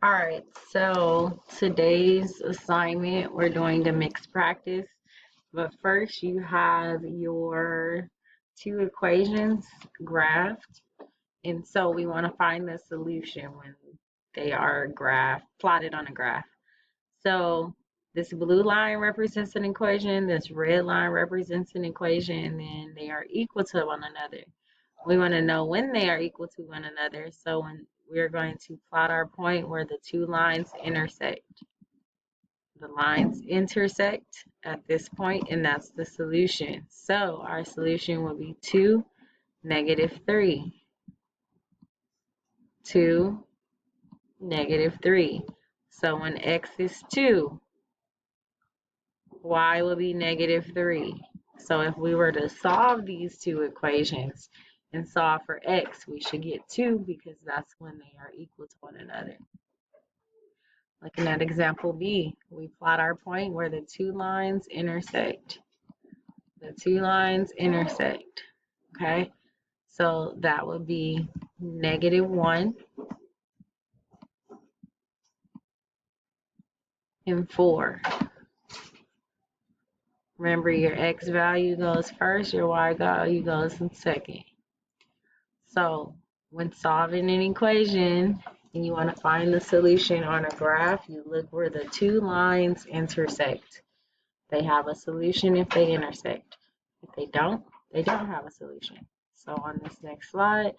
All right, so today's assignment, we're doing the mixed practice, but first you have your two equations graphed, and so we want to find the solution when they are plotted on a graph. So this blue line represents an equation, this red line represents an equation, and then they are equal to one another. We want to know when they are equal to one another. So when we're going to plot our point where the two lines intersect. The lines intersect at this point, and that's the solution. So our solution will be 2, -3. 2, -3. So when x is 2, y will be -3. So if we were to solve these two equations and solve for x, we should get 2 because that's when they are equal to one another. Looking at example B, we plot our point where the two lines intersect. The two lines intersect, okay? So that would be -1 and 4. Remember, your x value goes first, your y value goes in second. So when solving an equation and you want to find the solution on a graph, you look where the two lines intersect. They have a solution if they intersect. If they don't have a solution. So on this next slide,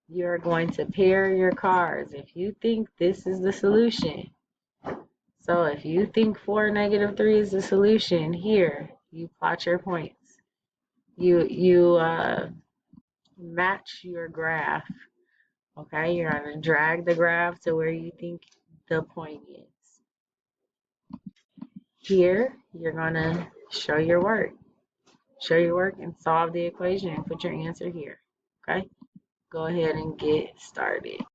you're going to pair your cards. If you think this is the solution, so if you think 4, -3 is the solution, here, you plot your points. You match your graph. Okay, you're going to drag the graph to where you think the point is. Here, you're going to show your work. Show your work and solve the equation and put your answer here. Okay, go ahead and get started.